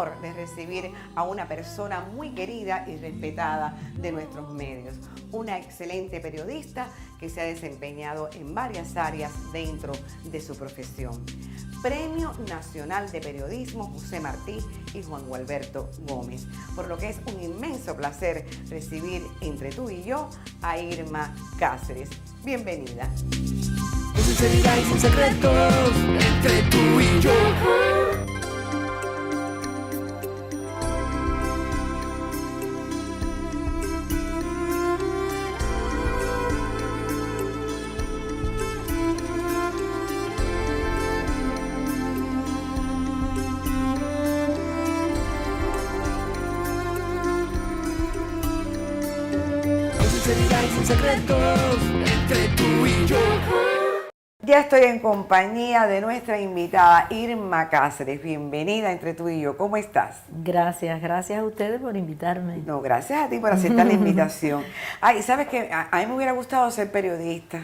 honor de recibir a una persona muy querida y respetada de nuestros medios. Una excelente periodista que se ha desempeñado en varias áreas dentro de su profesión. Premio Nacional de Periodismo José Martí y Juan Gualberto Gómez. Por lo que es un inmenso placer recibir entre tú y yo a Irma Cáceres. Bienvenida. Con sinceridad y sin secretos, entre tú y yo. Con sinceridad y sin secretos, entre tú y yo. Ya estoy en compañía de nuestra invitada Irma Cáceres. Bienvenida entre tú y yo. ¿Cómo estás? Gracias a ustedes por invitarme. No, gracias a ti por aceptar la invitación. Ay, ¿sabes qué? A mí me hubiera gustado ser periodista.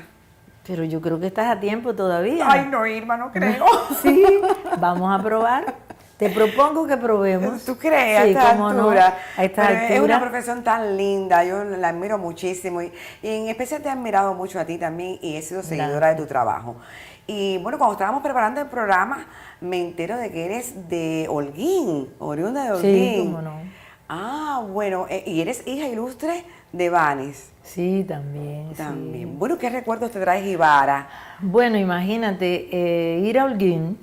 Pero yo creo que estás a tiempo todavía. Ay, no, Irma, no creo. Sí, vamos a probar. Te propongo que probemos. ¿Tú crees? Sí, a esta cómo altura. No, a esta Pero altura. es una profesión tan linda, yo la admiro muchísimo y en especial te he admirado mucho a ti también y he sido seguidora de tu trabajo. Y bueno, cuando estábamos preparando el programa, me entero de que eres de Holguín, oriunda de Holguín. Sí, cómo no. Ah, bueno, y eres hija ilustre de Banis. Sí, también. También. Sí. Bueno, ¿qué recuerdos te traes, Jibara? Bueno, imagínate, ir a Holguín,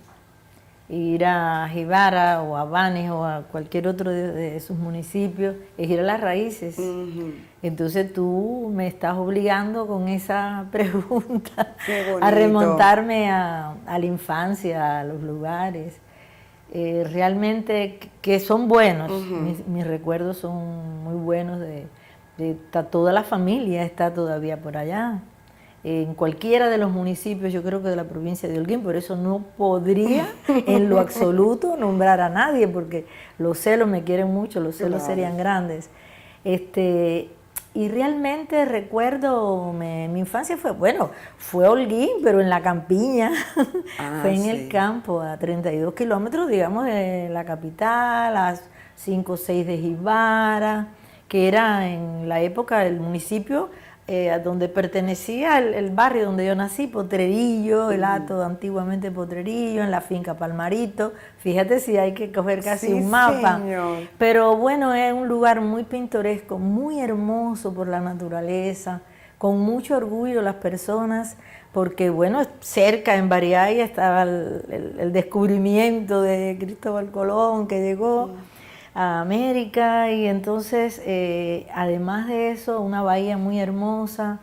ir a Jibara o a Banes o a cualquier otro de sus municipios, es ir a las raíces. Entonces tú me estás obligando con esa pregunta a remontarme a la infancia, a los lugares. Realmente que son buenos, mis recuerdos son muy buenos, toda la familia está todavía por allá. En cualquiera de los municipios, yo creo que de la provincia de Holguín, por eso no podría en lo absoluto nombrar a nadie, porque los celos me quieren mucho, los celos serían grandes. Y realmente recuerdo, mi infancia fue Holguín, pero en la campiña, fue en el campo, a 32 kilómetros, digamos, de la capital, a 5 o 6 de Jibara, que era en la época del municipio, a donde pertenecía el barrio donde yo nací, Potrerillo, el hato antiguamente Potrerillo, en la finca Palmarito. Fíjate si hay que coger casi un mapa. Señor. Pero bueno, es un lugar muy pintoresco, muy hermoso por la naturaleza, con mucho orgullo las personas, porque bueno, cerca en Bariaya estaba el descubrimiento de Cristóbal Colón, que llegó a América, y entonces además de eso una bahía muy hermosa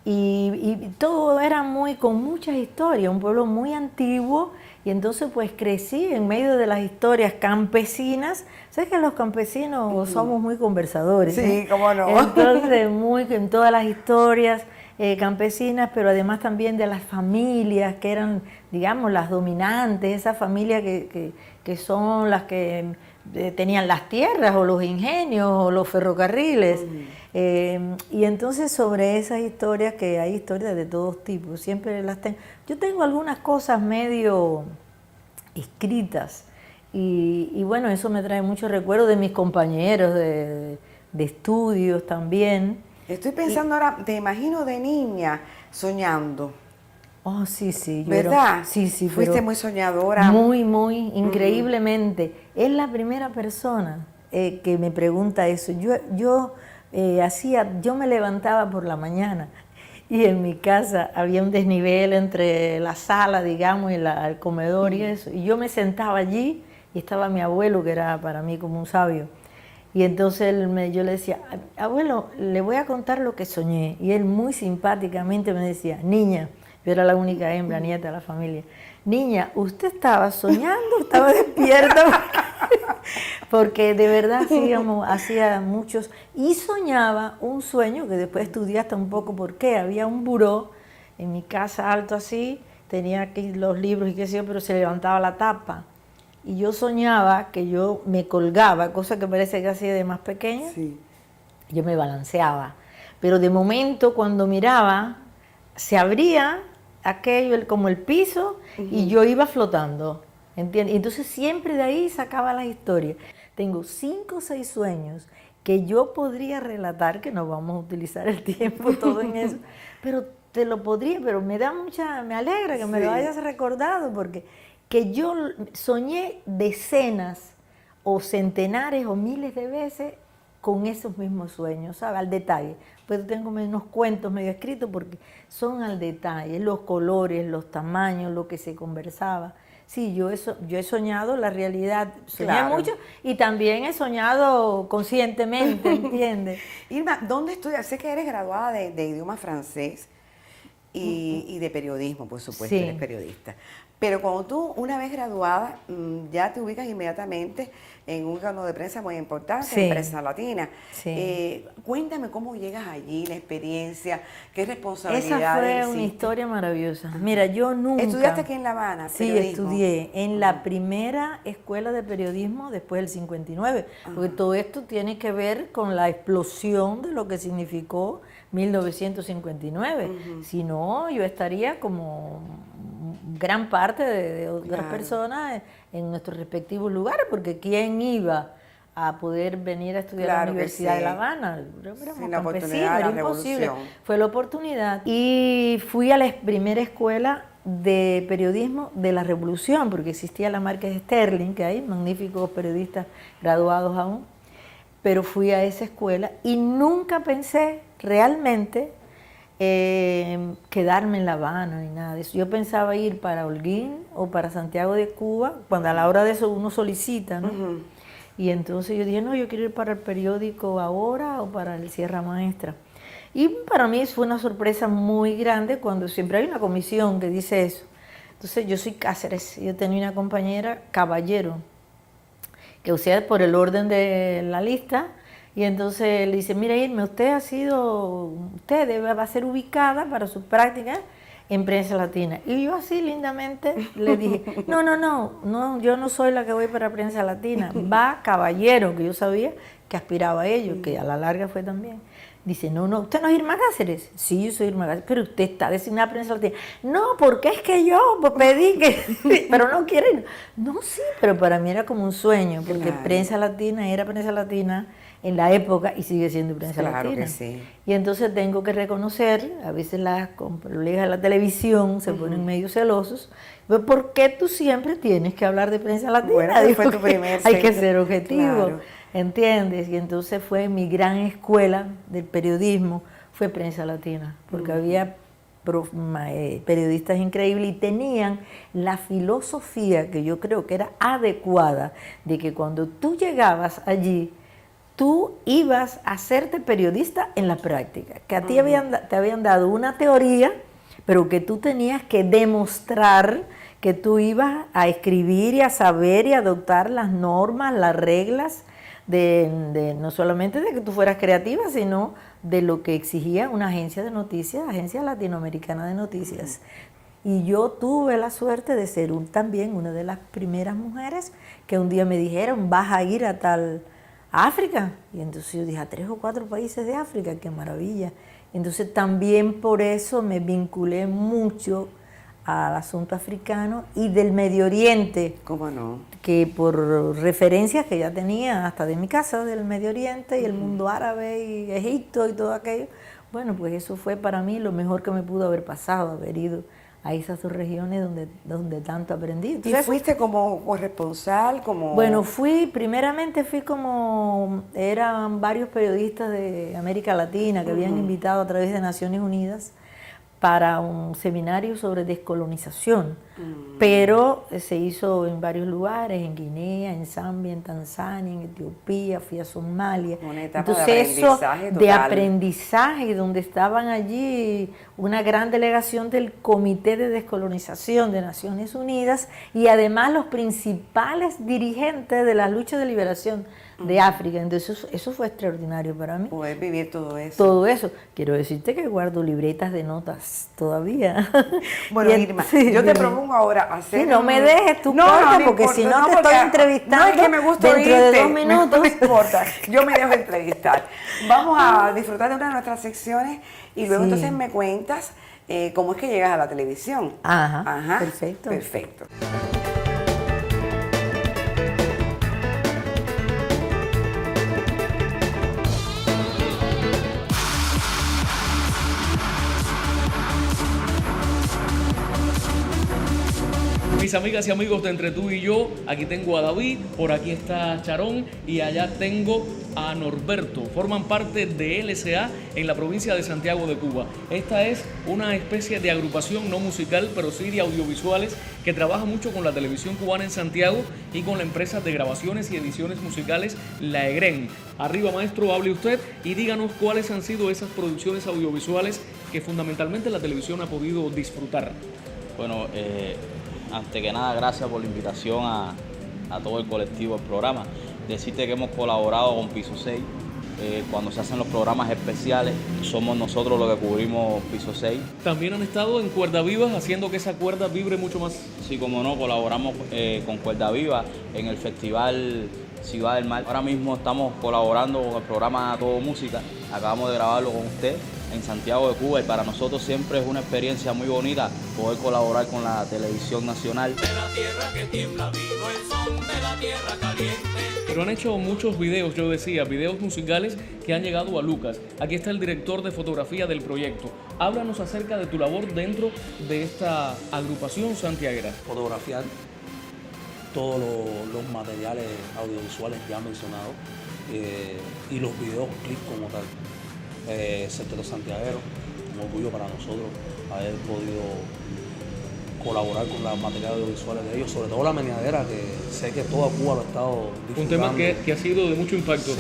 y todo era con muchas historias, un pueblo muy antiguo, y entonces pues crecí en medio de las historias campesinas. ¿Sabes que los campesinos somos muy conversadores? Sí, cómo no. Entonces en todas las historias campesinas, pero además también de las familias que eran, digamos, las dominantes, esas familias que son las que tenían las tierras o los ingenios o los ferrocarriles. Y entonces sobre esas historias, que hay historias de todos tipos, siempre las tengo. Yo tengo algunas cosas medio escritas y bueno, eso me trae muchos recuerdos de mis compañeros de estudios también. Estoy pensando ahora, te imagino de niña soñando. Oh, sí, sí. ¿Verdad? Sí. Fuiste muy soñadora. Muy, increíblemente. Es la primera persona que me pregunta eso. Yo me levantaba por la mañana y en mi casa había un desnivel entre la sala, digamos, y el comedor y eso. Y yo me sentaba allí y estaba mi abuelo, que era para mí como un sabio. Y entonces yo le decía, abuelo, le voy a contar lo que soñé. Y él muy simpáticamente me decía, niña, yo era la única hembra, nieta de la familia, niña, ¿usted estaba soñando? ¿Estaba despierta? Porque de verdad hacía muchos, y soñaba un sueño que después estudié hasta un poco por qué. Había un buró en mi casa alto así, tenía aquí los libros y qué sé yo, pero se levantaba la tapa. Y yo soñaba que yo me colgaba, cosa que parece que hacía de más pequeña, yo me balanceaba. Pero de momento cuando miraba, se abría aquello como el piso y yo iba flotando. ¿entiendes? Entonces siempre de ahí sacaba las historias. Tengo 5 o 6 sueños que yo podría relatar, que no vamos a utilizar el tiempo todo en eso, pero te lo podría, pero me alegra que me lo hayas recordado, porque que yo soñé decenas o centenares o miles de veces con esos mismos sueños, ¿sabes? Al detalle. Pues tengo unos cuentos medio escritos porque son al detalle, los colores, los tamaños, lo que se conversaba. Sí, yo he soñado la realidad, soñé mucho y también he soñado conscientemente, ¿entiendes? Irma, ¿dónde estudias? Sé que eres graduada de idioma francés y de periodismo, por supuesto, Sí. eres periodista. Pero cuando tú, una vez graduada, ya te ubicas inmediatamente en un órgano de prensa muy importante, Sí. en Prensa Latina. Sí. Cuéntame cómo llegas allí, la experiencia, qué Esa responsabilidades fue una hiciste. historia maravillosa. Mira, yo nunca... ¿Estudiaste aquí en La Habana? Sí, periodismo? estudié en la primera escuela de periodismo después del 59, porque todo esto tiene que ver con la explosión de lo que significó 1959. Si no, yo estaría como gran parte de otras personas en nuestros respectivos lugares, porque ¿quién iba a poder venir a estudiar a la Universidad de La Habana? Sin la oportunidad de la revolución. Fue la oportunidad. Y fui a la primera escuela de periodismo de la Revolución, porque existía la Márquez Sterling, que hay magníficos periodistas graduados aún, pero fui a esa escuela y nunca pensé realmente quedarme en La Habana ni nada de eso. Yo pensaba ir para Holguín o para Santiago de Cuba, cuando a la hora de eso uno solicita, ¿no? Y entonces yo dije, no, yo quiero ir para el periódico Ahora o para el Sierra Maestra. Y para mí fue una sorpresa muy grande cuando siempre hay una comisión que dice eso. Entonces yo soy Cáceres, yo tenía una compañera Caballero, que usted por el orden de la lista, y entonces le dice, mira Irma, usted va a ser ubicada para su práctica en Prensa Latina. Y yo así lindamente le dije, no, yo no soy la que voy para Prensa Latina, va Caballero, que yo sabía que aspiraba a ello, que a la larga fue también. Dice, no, ¿usted no es Irma Cáceres? Sí, yo soy Irma Cáceres, pero usted está designada a Prensa Latina. No, porque es que yo pedí que, pero no quieren. No, sí, pero para mí era como un sueño, porque Prensa Latina era Prensa Latina en la época y sigue siendo Prensa Latina. Claro que sí. Y entonces tengo que reconocer, a veces las colegas de la televisión se ponen medio celosos, pero ¿por qué tú siempre tienes que hablar de Prensa Latina? Bueno, fue tu primer hay que centro. ser objetivo. Claro. ¿Entiendes? Y entonces fue mi gran escuela del periodismo, fue Prensa Latina, porque había periodistas increíbles y tenían la filosofía que yo creo que era adecuada, de que cuando tú llegabas allí, tú ibas a hacerte periodista en la práctica, que a ti te habían dado una teoría, pero que tú tenías que demostrar que tú ibas a escribir y a saber y adoptar las normas, las reglas, no solamente de que tú fueras creativa, sino de lo que exigía una agencia de noticias, Agencia Latinoamericana de Noticias. Y yo tuve la suerte de ser también una de las primeras mujeres que un día me dijeron, vas a ir a tal África. Y entonces yo dije, a 3 o 4 países de África, qué maravilla. Entonces también por eso me vinculé mucho al asunto africano y del Medio Oriente. ¿Cómo no? Que por referencias que ya tenía hasta de mi casa, del Medio Oriente y el mundo árabe y Egipto y todo aquello, bueno, pues eso fue para mí lo mejor que me pudo haber pasado, haber ido a esas 2 regiones donde tanto aprendí. Entonces, ¿y fuiste como corresponsal? Bueno, primeramente fui como, eran varios periodistas de América Latina que habían invitado a través de Naciones Unidas para un seminario sobre descolonización, pero se hizo en varios lugares, en Guinea, en Zambia, en Tanzania, en Etiopía, fui a Somalia. Una etapa Entonces de eso aprendizaje de total. aprendizaje, donde estaban allí una gran delegación del Comité de Descolonización de Naciones Unidas y además los principales dirigentes de la lucha de liberación de África. Entonces eso fue extraordinario para mí. Poder vivir todo eso. Todo eso. Quiero decirte que guardo libretas de notas todavía. Bueno, Y Irma, sí, yo te dime. propongo ahora hacer... Sí, no me dejes tú no, corta, no porque importa, si no te porque- estoy entrevistando No, es que me gusta dentro de 2 minutos. No importa, yo me dejo entrevistar. Vamos a disfrutar de una de nuestras secciones y luego Sí. entonces me cuentas cómo es que llegas a la televisión. Ajá, perfecto. Perfecto. mis amigas y amigos de Entre Tú y Yo, aquí tengo a David, por aquí está Charón y allá tengo a Norberto. Forman parte de LSA en la provincia de Santiago de Cuba. Esta es una especie de agrupación no musical, pero sí de audiovisuales, que trabaja mucho con la televisión cubana en Santiago y con la empresa de grabaciones y ediciones musicales, la EGREN. Arriba, maestro, hable usted y díganos cuáles han sido esas producciones audiovisuales que fundamentalmente la televisión ha podido disfrutar. Bueno, antes que nada, gracias por la invitación a todo el colectivo del programa. Decirte que hemos colaborado con Piso 6. Cuando se hacen los programas especiales, somos nosotros los que cubrimos Piso 6. También han estado en Cuerda Viva, haciendo que esa cuerda vibre mucho más. Sí, como no, colaboramos con Cuerda Viva en el Festival Ciudad del Mar. Ahora mismo estamos colaborando con el programa Todo Música. Acabamos de grabarlo con usted en Santiago de Cuba y para nosotros siempre es una experiencia muy bonita poder colaborar con la televisión nacional. De la tierra que tiembla, vino el son de la tierra caliente. Pero han hecho muchos videos, yo decía, videos musicales que han llegado a Lucas. Aquí está el director de fotografía del proyecto. Háblanos acerca de tu labor dentro de esta agrupación santiaguera. Fotografiar todos los materiales audiovisuales ya mencionados y los videos clips como tal. Secreto Santiaguero, un orgullo para nosotros haber podido colaborar con los materiales audiovisuales de ellos, sobre todo la meneadera, que sé que toda Cuba lo ha estado disfrutando. Un tema que ha sido de mucho impacto.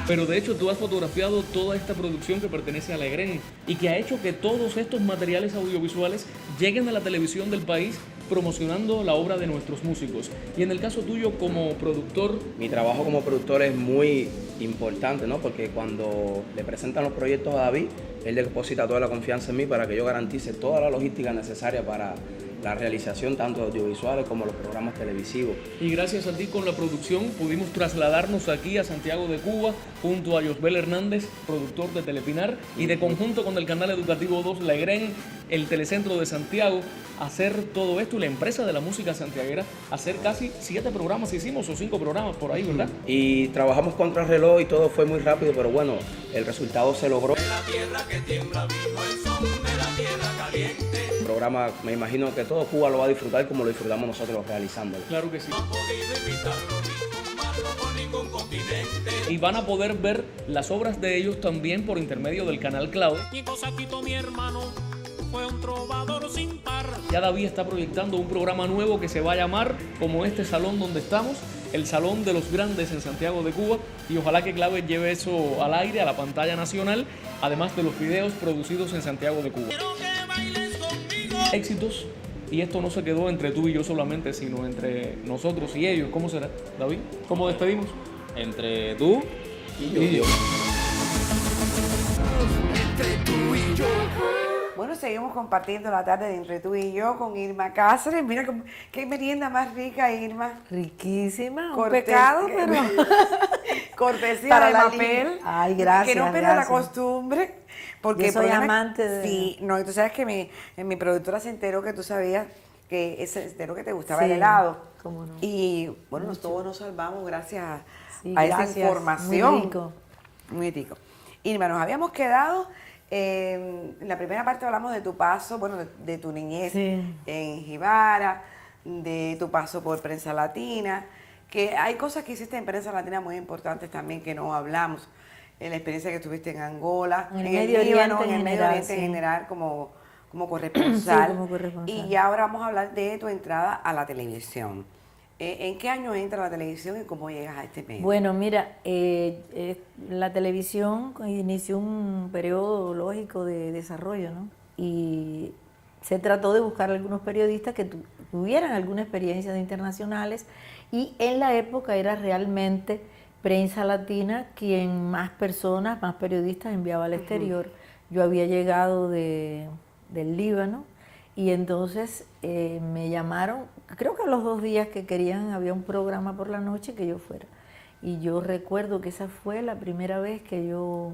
Pero de hecho tú has fotografiado toda esta producción que pertenece a la EGREN y que ha hecho que todos estos materiales audiovisuales lleguen a la televisión del país promocionando la obra de nuestros músicos. Y en el caso tuyo como productor... Mi trabajo como productor es muy importante, ¿no? Porque cuando le presentan los proyectos a David, él deposita toda la confianza en mí para que yo garantice toda la logística necesaria para la realización tanto de audiovisuales como los programas televisivos. Y gracias a ti con la producción pudimos trasladarnos aquí a Santiago de Cuba junto a Josbel Hernández, productor de Telepinar, y de conjunto con el canal educativo 2, la EGREN, el Telecentro de Santiago, hacer todo esto y la empresa de la música santiaguera, hacer casi 7 programas hicimos o 5 programas por ahí, ¿verdad? Y trabajamos contra el reloj y todo fue muy rápido, pero bueno, el resultado se logró. De la tierra que tiembla, vino el son de la tierra caliente. El programa, me imagino que todo Cuba lo va a disfrutar como lo disfrutamos nosotros realizándolo. Claro que sí. No ha podido imitarlo ningún marco por ningún continente. Y van a poder ver las obras de ellos también por intermedio del canal Cloud. Mi Cosaquito, mi hermano, fue un trovador sin par. Ya David está proyectando un programa nuevo que se va a llamar, como este salón donde estamos, el Salón de los Grandes en Santiago de Cuba, y ojalá que Clave lleve eso al aire, a la pantalla nacional, además de los videos producidos en Santiago de Cuba. Quiero que bailes conmigo. Éxitos, y esto no se quedó entre tú y yo solamente, sino entre nosotros y ellos. ¿Cómo será, David? ¿Cómo despedimos? Entre tú y yo. Bueno, seguimos compartiendo la tarde de Entre Tú y Yo con Irma Cáceres. Mira qué merienda más rica, Irma. Riquísima, un Corte- pecado, pero Cortesía para de la Mapel. Ay, gracias, Que no pierda la gracias. costumbre. Porque Yo el soy problema es- amante de... Sí, no, y tú sabes que mi productora se enteró que tú sabías que se enteró que te gustaba el Sí, helado. cómo no. Y bueno, todos nos salvamos gracias Sí, a esa gracias, información. muy rico. Muy rico. Irma, nos habíamos quedado, en la primera parte hablamos de tu paso, bueno, de tu niñez Sí. en Jibara, de tu paso por Prensa Latina, que hay cosas que hiciste en Prensa Latina muy importantes también que no hablamos. La experiencia que tuviste en Angola, En el el Medio Líbano, Oriente en el en Medio general, Oriente en sí. general como corresponsal. Sí, como corresponsal. Y ya ahora vamos a hablar de tu entrada a la televisión. ¿En qué año entra la televisión y cómo llegas a este medio? Bueno, mira, la televisión inició un periodo lógico de desarrollo, ¿no? Y se trató de buscar algunos periodistas que tuvieran alguna experiencia de internacionales y en la época era realmente Prensa Latina quien más personas, más periodistas enviaba al exterior. Yo había llegado del Líbano y entonces me llamaron, creo que a los 2 días que querían, había un programa por la noche que yo fuera. Y yo recuerdo que esa fue la primera vez que yo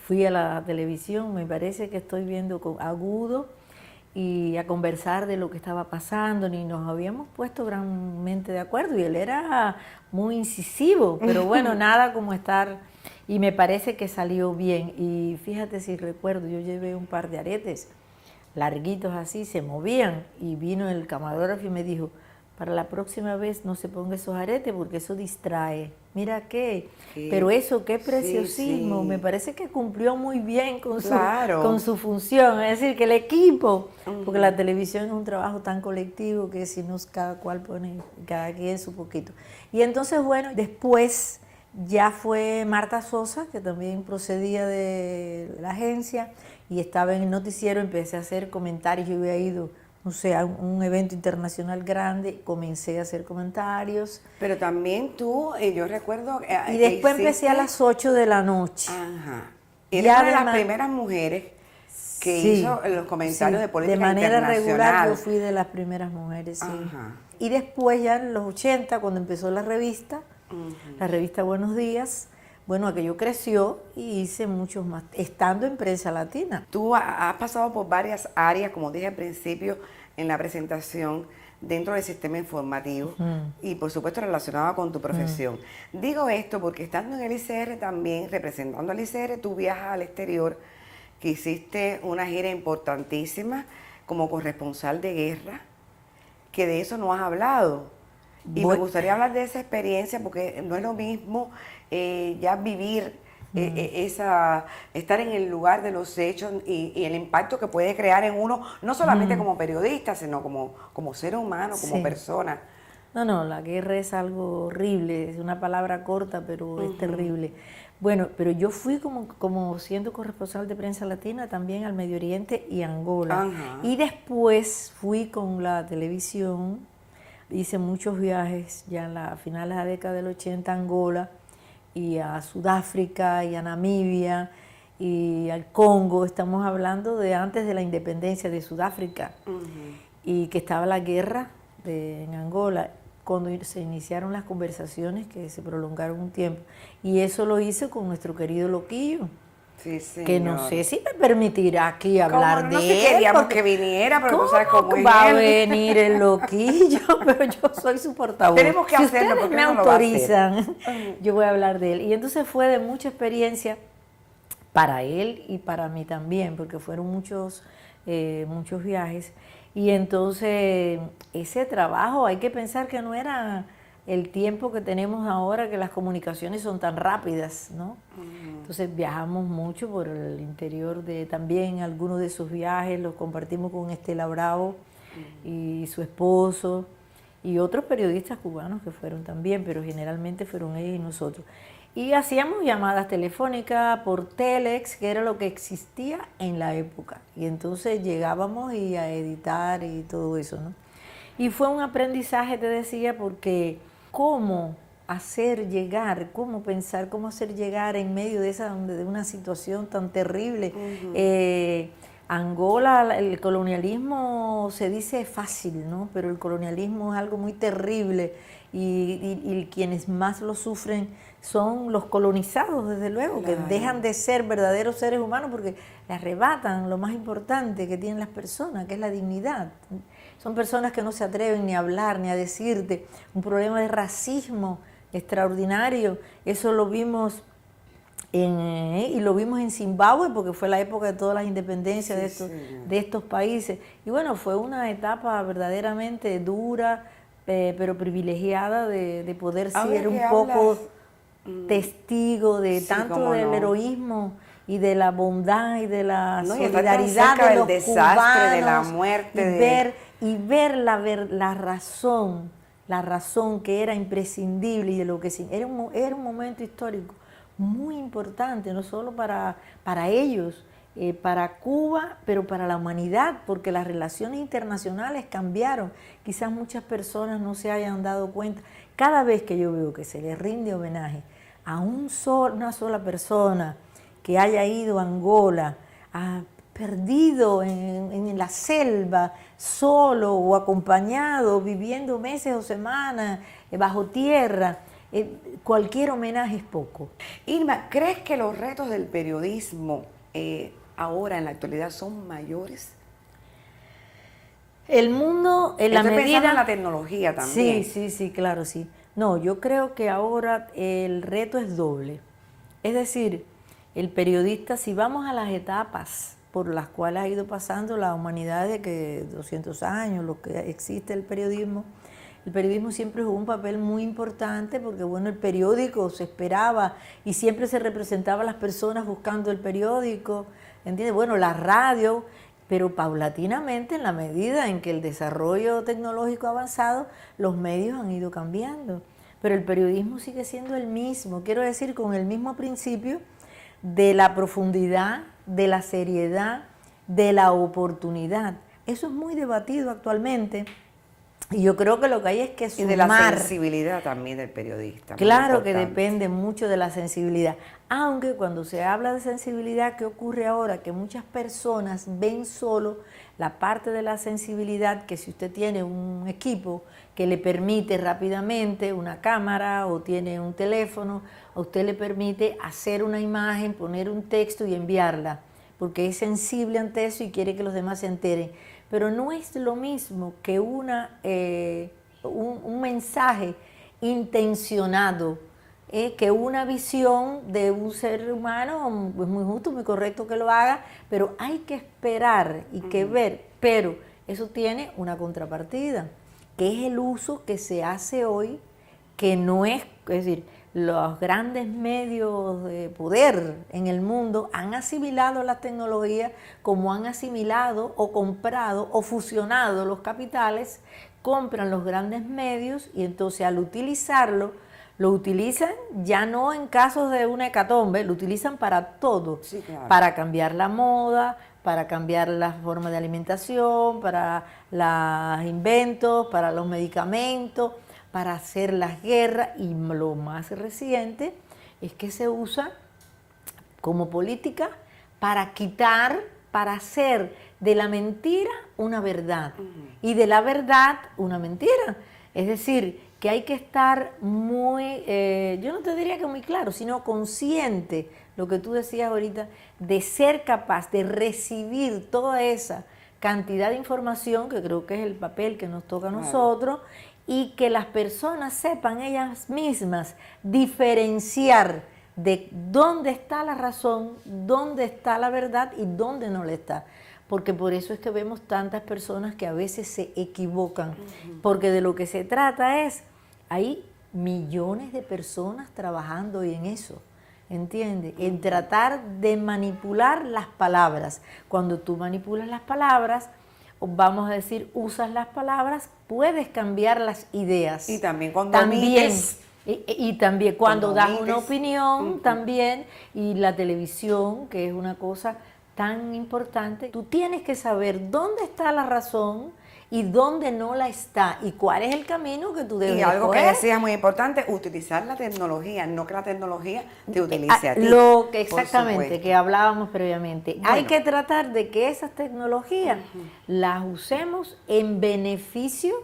fui a la televisión, me parece que estoy viendo con Agudo y a conversar de lo que estaba pasando, ni nos habíamos puesto granmente de acuerdo y él era muy incisivo, pero bueno, nada como estar. Y me parece que salió bien. Y fíjate si recuerdo, yo llevé un par de aretes larguitos así, se movían. Y vino el camarógrafo y me dijo, para la próxima vez no se ponga esos aretes porque eso distrae. Mira qué, pero eso, qué preciosismo. Sí. Me parece que cumplió muy bien con, Claro. con su función. Es decir, que el equipo, porque la televisión es un trabajo tan colectivo que si no cada cual pone, cada quien su poquito. Y entonces, bueno, después ya fue Marta Sosa, que también procedía de la agencia y estaba en el noticiero, empecé a hacer comentarios, yo había ido, no sé, a un evento internacional grande, comencé a hacer comentarios. Pero también tú, yo recuerdo... Y después empecé a las 8 de la noche. Ajá. Y Eres una de las además- primeras mujeres que Sí, hizo los comentarios sí, de política de manera internacional. regular yo fui de las primeras mujeres, sí. Ajá. Y después ya en los 80, cuando empezó la revista Buenos Días, bueno, aquello creció y hice muchos más, estando en Prensa Latina. Tú has pasado por varias áreas, como dije al principio en la presentación, dentro del sistema informativo y por supuesto relacionado con tu profesión. Digo esto porque estando en el ICR también, representando al ICR, tú viajas al exterior, que hiciste una gira importantísima como corresponsal de guerra, que de eso no has hablado. Y me gustaría hablar de esa experiencia porque no es lo mismo ya vivir estar en el lugar de los hechos y el impacto que puede crear en uno, no solamente como periodista, sino como ser humano, como Sí. persona. No, la guerra es algo horrible, es una palabra corta, pero es terrible. Bueno, pero yo fui como siendo corresponsal de Prensa Latina también al Medio Oriente y Angola. Ajá. Y después fui con la televisión, hice muchos viajes ya a finales de la década del 80 a Angola y a Sudáfrica y a Namibia y al Congo. Estamos hablando de antes de la independencia de Sudáfrica y que estaba la guerra en Angola, cuando se iniciaron las conversaciones que se prolongaron un tiempo. Y eso lo hice con nuestro querido Loquillo, Sí, señor. que no sé si me permitirá aquí hablar No de sé, él. queríamos porque que viniera, pero tú sabes ¿cómo cómo es va a él? venir el Loquillo? Pero yo soy su portavoz. Tenemos que si hacerlo, ustedes porque me él no lo va a hacer. autorizan, yo voy a hablar de él. Y entonces fue de mucha experiencia para él y para mí también, porque fueron muchos viajes. Y entonces ese trabajo, hay que pensar que no era el tiempo que tenemos ahora, que las comunicaciones son tan rápidas, ¿no? Entonces viajamos mucho por el interior de también algunos de esos viajes, los compartimos con Estela Bravo y su esposo y otros periodistas cubanos que fueron también, pero generalmente fueron ellos y nosotros. Y hacíamos llamadas telefónicas por Telex, que era lo que existía en la época. Y entonces llegábamos y a editar y todo eso, ¿no? Y fue un aprendizaje, te decía, porque cómo hacer llegar, cómo pensar, cómo hacer llegar en medio de una situación tan terrible. Angola, el colonialismo se dice fácil, ¿no? Pero el colonialismo es algo muy terrible y quienes más lo sufren son los colonizados, desde luego, Claro. que dejan de ser verdaderos seres humanos porque le arrebatan lo más importante que tienen las personas, que es la dignidad. Son personas que no se atreven ni a hablar, ni a decirte. Un problema de racismo extraordinario. Eso lo vimos y lo vimos en Zimbabue, porque fue la época de todas las independencias de estos países. Y bueno, fue una etapa verdaderamente dura, pero privilegiada de poder Ahora ser un que poco hablas, testigo de sí, tanto cómo del no. heroísmo y de la bondad y de la No, y estar tan solidaridad cerca de del los desastre, de la cubanos, muerte, y ver la razón que era imprescindible y de lo que era un momento histórico muy importante, no solo para ellos, para Cuba, pero para la humanidad, porque las relaciones internacionales cambiaron. Quizás muchas personas no se hayan dado cuenta. Cada vez que yo veo que se le rinde homenaje a una sola persona que haya ido a Angola, perdido en la selva, solo o acompañado, viviendo meses o semanas bajo tierra, cualquier homenaje es poco. Irma, ¿crees que los retos del periodismo ahora en la actualidad son mayores? El mundo, en la Estoy medida... pensando en la tecnología también. Sí, claro, sí. No, yo creo que ahora el reto es doble. Es decir, el periodista, si vamos a las etapas por las cuales ha ido pasando la humanidad de que 200 años, lo que existe el periodismo siempre jugó un papel muy importante porque, bueno, el periódico se esperaba y siempre se representaba a las personas buscando el periódico, ¿entiendes? Bueno, la radio, pero paulatinamente, en la medida en que el desarrollo tecnológico ha avanzado, los medios han ido cambiando. Pero el periodismo sigue siendo el mismo, quiero decir, con el mismo principio de la profundidad, de la seriedad, de la oportunidad. Eso es muy debatido actualmente. Y yo creo que lo que hay es que sumar. Y de la sensibilidad también del periodista. Claro que depende mucho de la sensibilidad. Aunque cuando se habla de sensibilidad, ¿qué ocurre ahora? Que muchas personas ven solo la parte de la sensibilidad, que si usted tiene un equipo que le permite rápidamente, una cámara o tiene un teléfono, a usted le permite hacer una imagen, poner un texto y enviarla, porque es sensible ante eso y quiere que los demás se enteren. Pero no es lo mismo que un mensaje intencionado, que una visión de un ser humano. Es muy justo, muy correcto que lo haga, pero hay que esperar y que ver. Pero eso tiene una contrapartida, que es el uso que se hace hoy, que no es decir, los grandes medios de poder en el mundo han asimilado las tecnologías como han asimilado o comprado o fusionado los capitales, compran los grandes medios y entonces al utilizarlo, lo utilizan ya no en casos de una hecatombe, lo utilizan para todo, sí, claro. Para cambiar la moda, para cambiar la forma de alimentación, para los inventos, para los medicamentos, para hacer las guerras, y lo más reciente es que se usa como política para quitar, para hacer de la mentira una verdad y de la verdad una mentira. Es decir, que hay que estar muy, yo no te diría que muy claro, sino consciente, lo que tú decías ahorita, de ser capaz de recibir toda esa cantidad de información, que creo que es el papel que nos toca a nosotros, y que las personas sepan ellas mismas diferenciar de dónde está la razón, dónde está la verdad y dónde no le está. Porque por eso es que vemos tantas personas que a veces se equivocan, porque de lo que se trata es, hay millones de personas trabajando hoy en eso, ¿entiendes? En tratar de manipular las palabras. Cuando tú manipulas las palabras, vamos a decir, usas las palabras, puedes cambiar las ideas. Y también cuando omites. Y también cuando das una opinión, también, y la televisión, que es una cosa tan importante, tú tienes que saber dónde está la razón y dónde no la está, y cuál es el camino que tú debes Y algo escoger. que decías muy importante, utilizar la tecnología, no que la tecnología te utilice a ti. Lo que por exactamente, supuesto. que hablábamos previamente. Bueno. Hay que tratar de que esas tecnologías las usemos en beneficio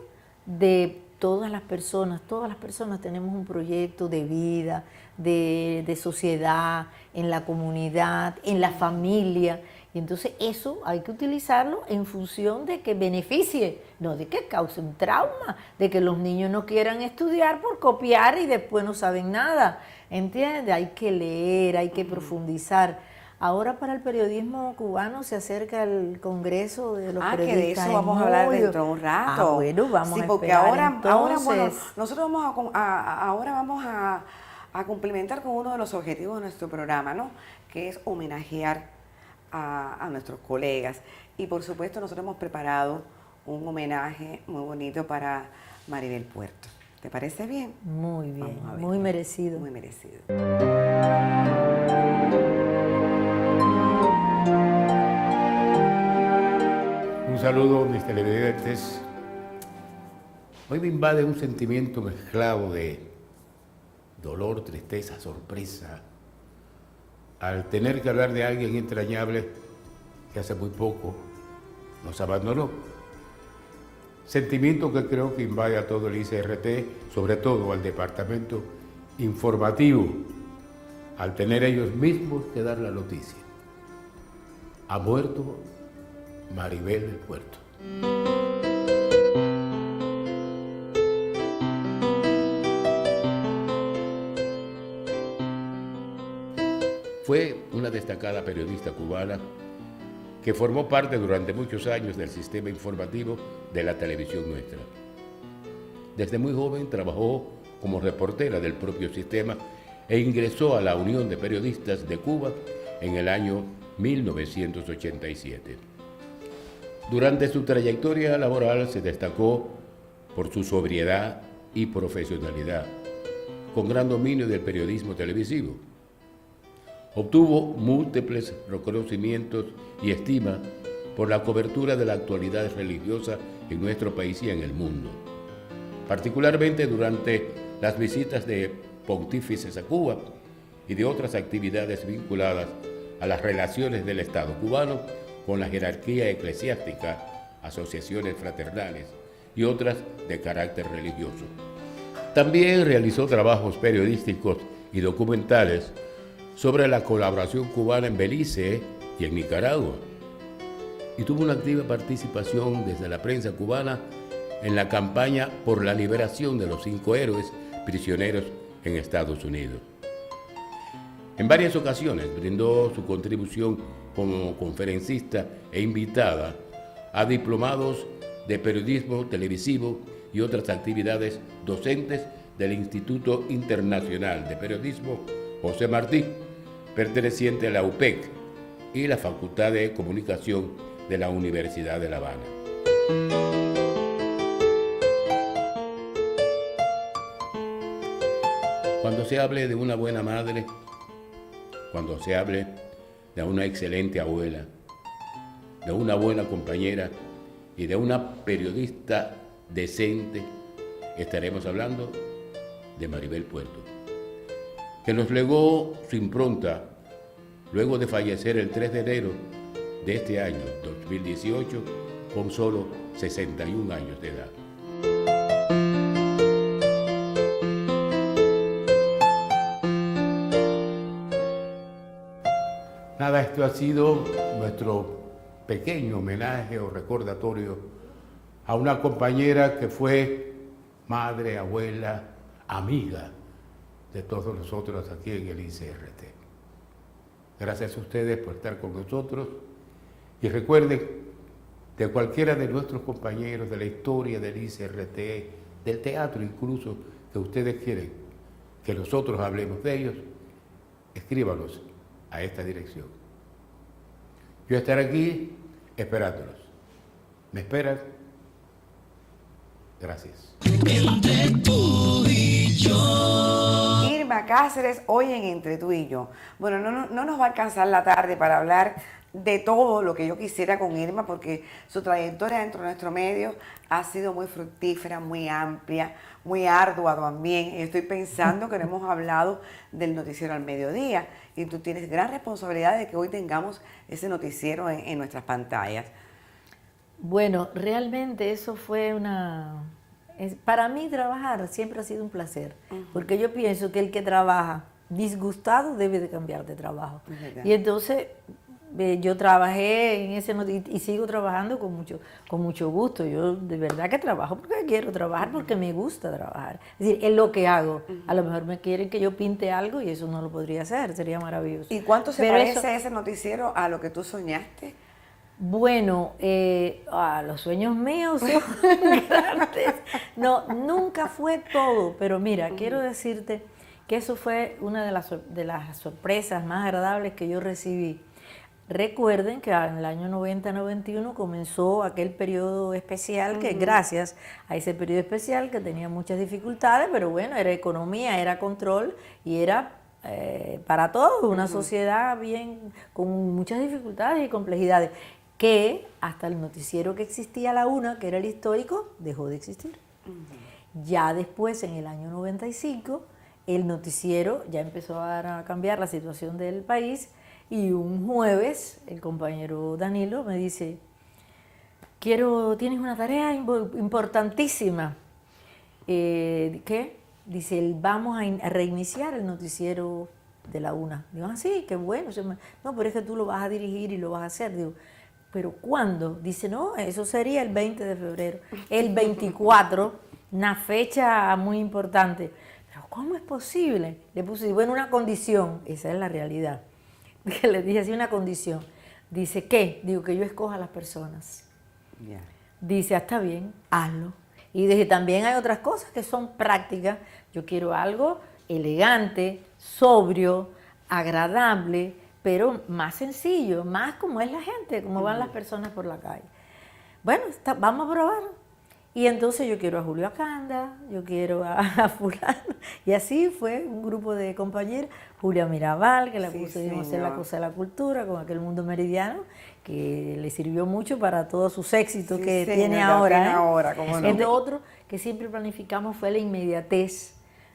de todas las personas. Todas las personas tenemos un proyecto de vida, de sociedad, en la comunidad, en la familia. Y entonces eso hay que utilizarlo en función de que beneficie, no de que cause un trauma, de que los niños no quieran estudiar por copiar y después no saben nada, ¿entiendes? Hay que leer, hay que profundizar. Ahora para el periodismo cubano se acerca el Congreso de los que de periodistas. eso vamos a hablar dentro de un rato. Bueno, vamos sí, a porque esperar ahora entonces. bueno, nosotros vamos a complementar con uno de los objetivos de nuestro programa, ¿no? Que es homenajear a nuestros colegas. Y por supuesto nosotros hemos preparado un homenaje muy bonito para Maribel Puerto. ¿Te parece bien? Muy bien, Vamos a ver. muy merecido. Muy merecido. Un saludo, mis televidentes. Hoy me invade un sentimiento mezclado de dolor, tristeza, sorpresa, al tener que hablar de alguien entrañable que hace muy poco nos abandonó. Sentimiento que creo que invade a todo el ICRT, sobre todo al departamento informativo, al tener ellos mismos que dar la noticia. Ha muerto Maribel del Puerto. Fue una destacada periodista cubana que formó parte durante muchos años del sistema informativo de la televisión nuestra. Desde muy joven trabajó como reportera del propio sistema e ingresó a la Unión de Periodistas de Cuba en el año 1987. Durante su trayectoria laboral se destacó por su sobriedad y profesionalidad, con gran dominio del periodismo televisivo. Obtuvo múltiples reconocimientos y estima por la cobertura de la actualidad religiosa en nuestro país y en el mundo, particularmente durante las visitas de pontífices a Cuba y de otras actividades vinculadas a las relaciones del Estado cubano con la jerarquía eclesiástica, asociaciones fraternales y otras de carácter religioso. También realizó trabajos periodísticos y documentales sobre la colaboración cubana en Belice y en Nicaragua, y tuvo una activa participación desde la prensa cubana en la campaña por la liberación de los 5 héroes prisioneros en Estados Unidos. En varias ocasiones brindó su contribución como conferencista e invitada a diplomados de periodismo televisivo y otras actividades docentes del Instituto Internacional de Periodismo José Martí, perteneciente a la UPEC, y la Facultad de Comunicación de la Universidad de La Habana. Cuando se hable de una buena madre, cuando se hable de una excelente abuela, de una buena compañera y de una periodista decente, estaremos hablando de Maribel Puerto, que nos legó su impronta luego de fallecer el 3 de enero de este año, 2018, con solo 61 años de edad. Nada, esto ha sido nuestro pequeño homenaje o recordatorio a una compañera que fue madre, abuela, amiga de todos nosotros aquí en el ICRT. Gracias a ustedes por estar con nosotros y recuerden, de cualquiera de nuestros compañeros de la historia del ICRT, del teatro incluso, que ustedes quieren que nosotros hablemos de ellos, escríbanos a esta dirección. Yo estaré aquí esperándolos. ¿Me esperan? Gracias. Irma Cáceres, hoy en Entre tú y yo. Bueno, no nos va a alcanzar la tarde para hablar de todo lo que yo quisiera con Irma, porque su trayectoria dentro de nuestro medio ha sido muy fructífera, muy amplia, muy ardua también. Y estoy pensando que no hemos hablado del noticiero al mediodía, y tú tienes gran responsabilidad de que hoy tengamos ese noticiero en nuestras pantallas. Bueno, realmente eso fue para mí trabajar siempre ha sido un placer, porque yo pienso que el que trabaja disgustado debe de cambiar de trabajo. Y entonces yo trabajé en ese y sigo trabajando con mucho gusto. Yo de verdad que trabajo porque quiero trabajar, porque me gusta trabajar. Es decir, es lo que hago. A lo mejor me quieren que yo pinte algo y eso no lo podría hacer, sería maravilloso. ¿Y cuánto se parece ese noticiero a lo que tú soñaste? Bueno, los sueños míos son grandes. No, nunca fue todo, pero mira, quiero decirte que eso fue una de las sorpresas más agradables que yo recibí. Recuerden que en el año 90-91 comenzó aquel periodo especial, que gracias a ese periodo especial, que tenía muchas dificultades, pero bueno, era economía, era control y era para todos una sociedad con muchas dificultades y complejidades, que hasta el noticiero que existía a la una, que era el histórico, dejó de existir. Ya después, en el año 95, el noticiero ya empezó a cambiar la situación del país, y un jueves el compañero Danilo me dice: tienes una tarea importantísima. ¿Qué? Dice, vamos a reiniciar el noticiero de la una. Digo, sí, qué bueno. No, pero es que tú lo vas a dirigir y lo vas a hacer. Digo, ¿pero cuándo? Dice, no, eso sería el 20 de febrero. El 24, una fecha muy importante. ¿Pero cómo es posible? Le puse, bueno, una condición, esa es la realidad. que le dije así una condición. Dice, ¿qué? Digo, que yo escoja a las personas. Ya. Dice, está bien, hazlo. Y dije, también hay otras cosas que son prácticas. Yo quiero algo elegante, sobrio, agradable, pero más sencillo, más como es la gente, como van las personas por la calle. Bueno, vamos a probar. Y entonces yo quiero a Julio Acanda, yo quiero a fulano. Y así fue un grupo de compañeros. Julia Mirabal, que la pusimos a hacer la cosa de la cultura con aquel mundo meridiano, que le sirvió mucho para todos sus éxitos que tiene ahora. Ahora, cómo no. Entre otros que siempre planificamos fue la inmediatez,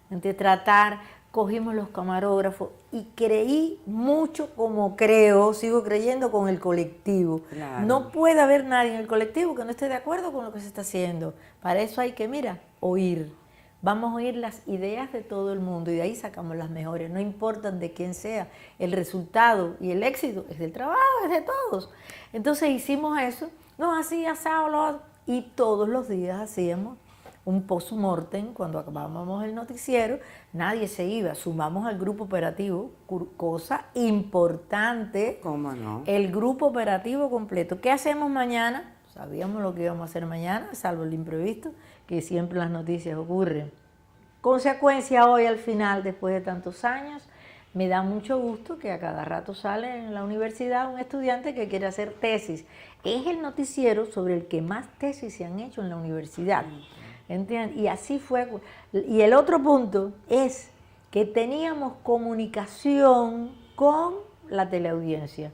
de tratar, cogimos los camarógrafos y creí mucho como creo, sigo creyendo con el colectivo. Claro. No puede haber nadie en el colectivo que no esté de acuerdo con lo que se está haciendo. Para eso hay que, mira, oír. Vamos a oír las ideas de todo el mundo y de ahí sacamos las mejores, no importan de quién sea. El resultado y el éxito es del trabajo, es de todos. Entonces hicimos eso, nos hacía asado y todos los días hacíamos un post-mortem cuando acabábamos el noticiero, nadie se iba, sumamos al grupo operativo, cosa importante. ¿Cómo no? El grupo operativo completo. ¿Qué hacemos mañana? Sabíamos lo que íbamos a hacer mañana, salvo el imprevisto, que siempre en las noticias ocurre. Consecuencia hoy al final, después de tantos años, me da mucho gusto que a cada rato sale en la universidad un estudiante que quiere hacer tesis. Es el noticiero sobre el que más tesis se han hecho en la universidad. ¿Entiendes? Y así fue. Y el otro punto es que teníamos comunicación con la teleaudiencia.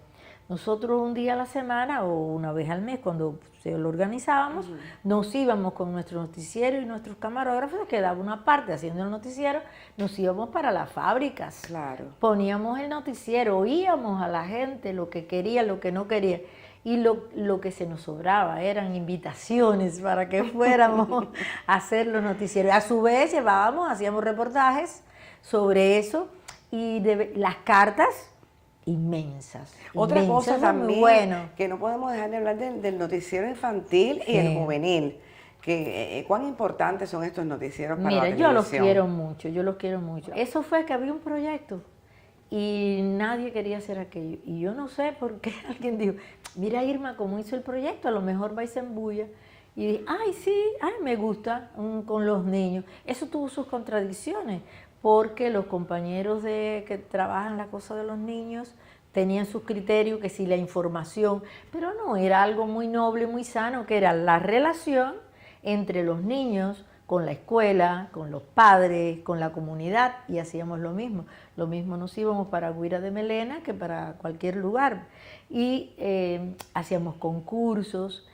Nosotros un día a la semana o una vez al mes, cuando se lo organizábamos, nos íbamos con nuestro noticiero y nuestros camarógrafos, quedaba una parte haciendo el noticiero, nos íbamos para las fábricas. Claro. Poníamos el noticiero, oíamos a la gente lo que quería, lo que no quería. Y lo que se nos sobraba eran invitaciones para que fuéramos a hacer los noticieros. A su vez hacíamos reportajes sobre eso y las cartas inmensas. Otra cosa también, muy bueno. que no podemos dejar de hablar del noticiero infantil y el juvenil. Que, ¿cuán importantes son estos noticieros para la televisión? Yo los quiero mucho. Eso fue que había un proyecto y nadie quería hacer aquello. Y yo no sé por qué alguien dijo, mira Irma cómo hizo el proyecto, a lo mejor va y se embulla. Y dije, ay sí, me gusta con los niños. Eso tuvo sus contradicciones, porque los compañeros que trabajan la cosa de los niños tenían sus criterios, que si la información, pero no, era algo muy noble, muy sano, que era la relación entre los niños con la escuela, con los padres, con la comunidad, y hacíamos lo mismo. Lo mismo nos íbamos para Guira de Melena que para cualquier lugar. Y hacíamos concursos.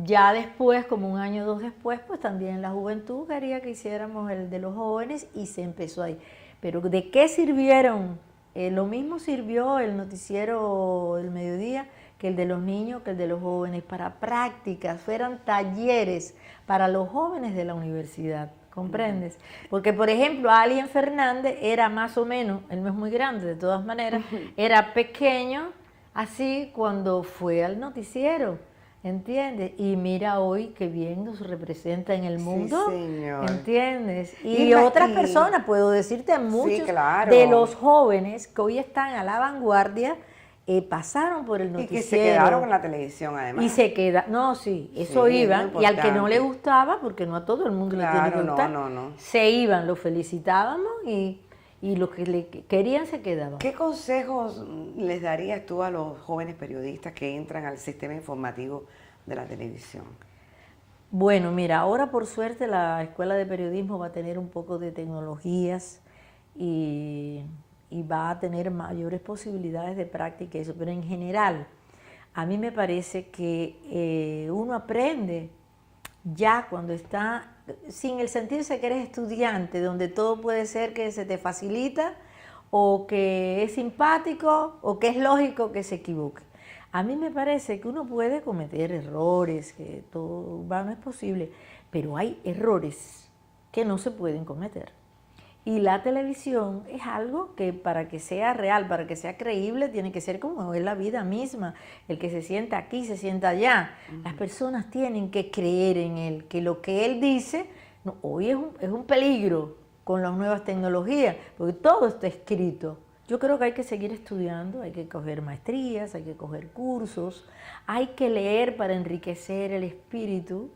Ya después, como un año o dos después, pues también la juventud quería que hiciéramos el de los jóvenes y se empezó ahí. Pero ¿de qué sirvieron? Lo mismo sirvió el noticiero del mediodía que el de los niños, que el de los jóvenes, para prácticas, fueran talleres para los jóvenes de la universidad, ¿comprendes? Porque, por ejemplo, Alien Fernández era más o menos, él no es muy grande de todas maneras, era pequeño así cuando fue al noticiero, ¿entiendes? Y mira hoy qué bien nos representa en el mundo, sí, señor. ¿Entiendes? Y otras personas, puedo decirte muchos claro. de los jóvenes que hoy están a la vanguardia, pasaron por el noticiero. Y que se quedaron en la televisión, además. Y se queda, no, sí, eso Sí, iban, muy y al que no le importante. gustaba, porque no a todo el mundo le tiene que gustar, no. se iban, lo felicitábamos y los que le querían se quedaban. ¿Qué consejos les darías tú a los jóvenes periodistas que entran al sistema informativo de la televisión? Bueno, mira, ahora por suerte la Escuela de Periodismo va a tener un poco de tecnologías y va a tener mayores posibilidades de práctica y eso, pero en general a mí me parece que uno aprende ya cuando está, sin el sentirse que eres estudiante, donde todo puede ser que se te facilita o que es simpático o que es lógico que se equivoque. A mí me parece que uno puede cometer errores, que todo no es posible, pero hay errores que no se pueden cometer. Y la televisión es algo que para que sea real, para que sea creíble, tiene que ser como es la vida misma. El que se sienta aquí, se sienta allá. Las personas tienen que creer en él, que lo que él dice, hoy es un peligro con las nuevas tecnologías, porque todo está escrito. Yo creo que hay que seguir estudiando, hay que coger maestrías, hay que coger cursos, hay que leer para enriquecer el espíritu,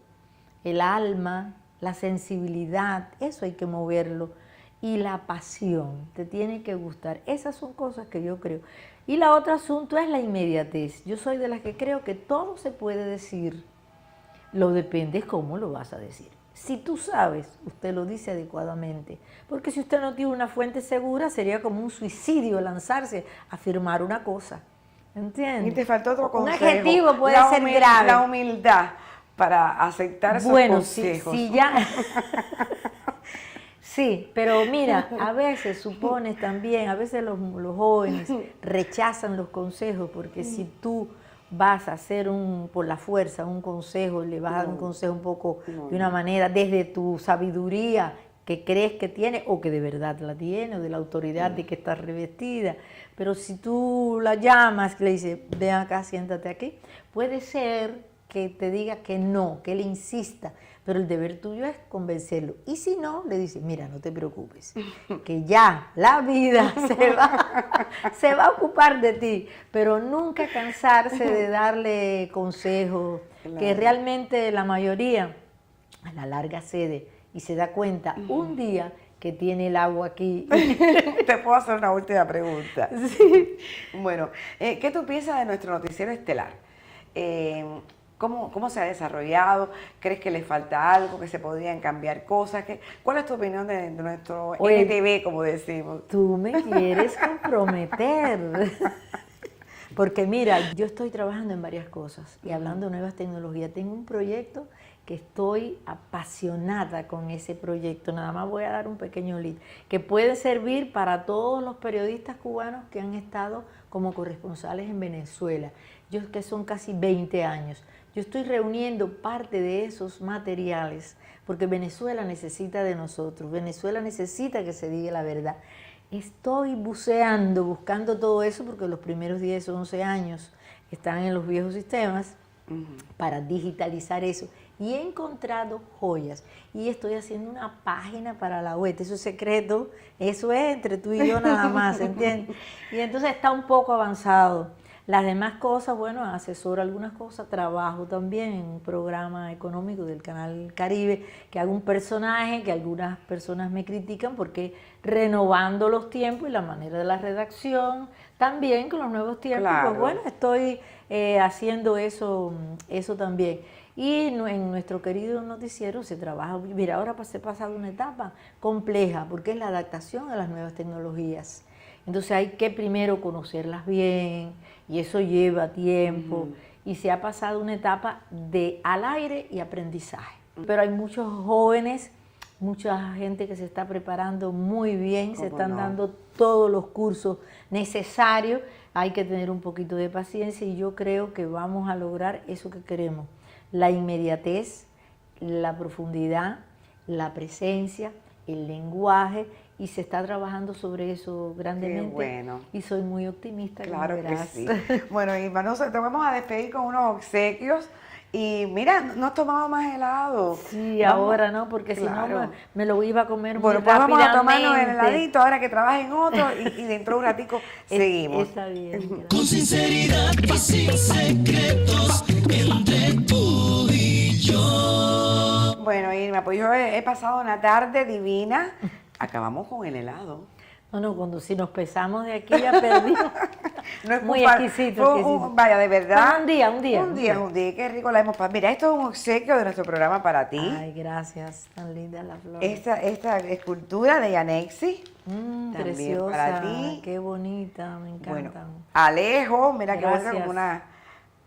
el alma, la sensibilidad, eso hay que moverlo. Y la pasión, te tiene que gustar. Esas son cosas que yo creo. Y la otro asunto es la inmediatez. Yo soy de las que creo que todo se puede decir, lo depende cómo lo vas a decir. Si tú sabes, usted lo dice adecuadamente. Porque si usted no tiene una fuente segura, sería como un suicidio lanzarse a afirmar una cosa. ¿Entiendes? Y te faltó otro consejo. Un adjetivo puede ser grave. La humildad para aceptar esos consejos. Si ya... Sí, pero mira, a veces supones también, a veces los jóvenes rechazan los consejos porque si tú vas a hacer por la fuerza un consejo, le vas a dar un consejo un poco de una manera desde tu sabiduría que crees que tiene o que de verdad la tiene o de la autoridad de que está revestida, pero si tú la llamas, le dices, ven acá, siéntate aquí, puede ser que te diga que no, que él insista, pero el deber tuyo es convencerlo. Y si no, le dices, mira, no te preocupes, que ya la vida se va a ocupar de ti, pero nunca cansarse de darle consejos, claro, que realmente la mayoría a la larga cede y se da cuenta un día que tiene el agua aquí. Te puedo hacer una última pregunta. Sí. Bueno, ¿qué tú piensas de nuestro noticiero estelar? ¿Cómo se ha desarrollado? ¿Crees que le falta algo? ¿Que se podrían cambiar cosas? ¿Cuál es tu opinión de nuestro NTV, como decimos? Tú me quieres comprometer. Porque mira, yo estoy trabajando en varias cosas y hablando de nuevas tecnologías. Tengo un proyecto que estoy apasionada con ese proyecto. Nada más voy a dar un pequeño lead, que puede servir para todos los periodistas cubanos que han estado como corresponsales en Venezuela. Yo que son casi 20 años. Yo estoy reuniendo parte de esos materiales porque Venezuela necesita de nosotros, Venezuela necesita que se diga la verdad. Estoy buceando, buscando todo eso porque los primeros 10 o 11 años están en los viejos sistemas para digitalizar eso. Y he encontrado joyas y estoy haciendo una página para la web, eso es secreto, eso es entre tú y yo nada más, ¿entiendes? Y entonces está un poco avanzado. Las demás cosas, bueno, asesoro algunas cosas, trabajo también en un programa económico del Canal Caribe, que hago un personaje que algunas personas me critican porque renovando los tiempos y la manera de la redacción, también con los nuevos tiempos, claro, pues bueno, estoy haciendo eso también. Y en nuestro querido noticiero se trabaja, mira, ahora se pasa una etapa compleja porque es la adaptación a las nuevas tecnologías. Entonces hay que primero conocerlas bien y eso lleva tiempo y se ha pasado una etapa de al aire y aprendizaje. Pero hay muchos jóvenes, mucha gente que se está preparando muy bien, se están dando todos los cursos necesarios, hay que tener un poquito de paciencia y yo creo que vamos a lograr eso que queremos, la inmediatez, la profundidad, la presencia, el lenguaje, y se está trabajando sobre eso grandemente. Qué bueno. Y soy muy optimista. Claro como que verás. sí. Bueno, Irma, te vamos a despedir con unos obsequios. Y mira, no has tomado más helado. Sí, ahora no, porque claro, si no me lo iba a comer muy bueno, pues vamos a tomarnos el rápidamente. heladito ahora que trabajas en otro y dentro de un ratico seguimos. Está bien. Gracias. Con sinceridad y sin secretos entre tú y yo. Bueno, Irma, pues yo he pasado una tarde divina. Acabamos con el helado. No, si nos pesamos de aquí ya perdimos. No es Muy culpa- exquisito, fue exquisito. vaya, de verdad. Bueno, un día. Qué rico la hemos pasado. Mira, esto es un obsequio de nuestro programa para ti. Ay, gracias, tan linda la flor. Esta escultura de Yanexi. También Preciosa, para ti. qué bonita, me Bueno, encantan. Alejo, mira que bonita, Gracias. como una.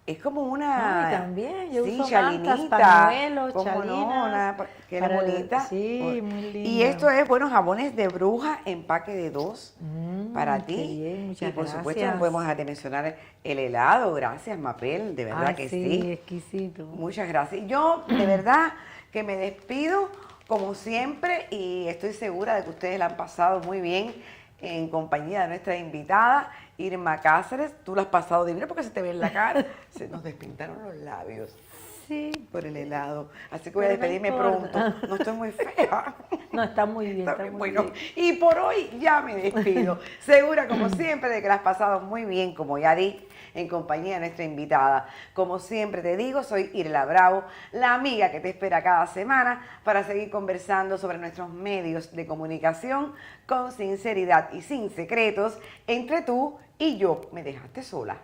Es como una. Ay, también, yo sí, uso chalinita. mantas, pañuelos, ¿Cómo no? chalinas. Que es para- bonita. sí, muy Y linda. esto es, bueno, jabones de bruja, empaque de 2 para qué ti. bien, muchas y por supuesto gracias. no podemos dejar de mencionar el helado. Gracias, Mapel, de verdad Ay, que sí, sí. exquisito. Muchas gracias. Yo, de verdad, que me despido como siempre y estoy segura de que ustedes la han pasado muy bien en compañía de nuestra invitada, Irma Cáceres. Tú la has pasado divino porque se te ve en la cara. Se nos despintaron los labios. sí. por el helado. Así que voy a Pero no despedirme importa. pronto. No estoy muy fea. No, está muy bien, Está está bien, muy bueno, bien. y por hoy ya me despido. Segura, como siempre, de que la has pasado muy bien, como ya di, en compañía de nuestra invitada. Como siempre te digo, soy Irla Bravo, la amiga que te espera cada semana para seguir conversando sobre nuestros medios de comunicación con sinceridad y sin secretos entre tú y yo. Me dejaste sola.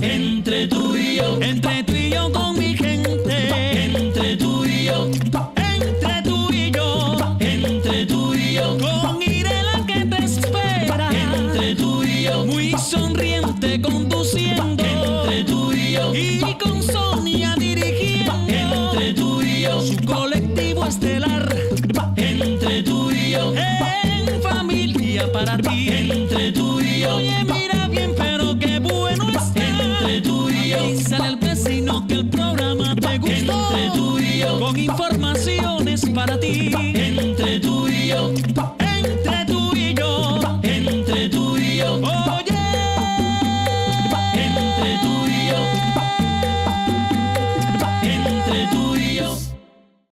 Entre tú y yo con mi gente, entre tú y yo, entre tú y yo, entre tú y yo, con Irela que te espera, entre tú y yo, muy sonriente conduciendo, entre tú y yo, y con Sonia dirigiendo, entre tú y yo, su colectivo estelar, entre tú y yo, en familia para ti, entre tú y yo, oye mira bien pero qué bueno está, entre tú y yo, avísale al vecino que el programa te gustó, entre tú y yo, con informaciones para ti,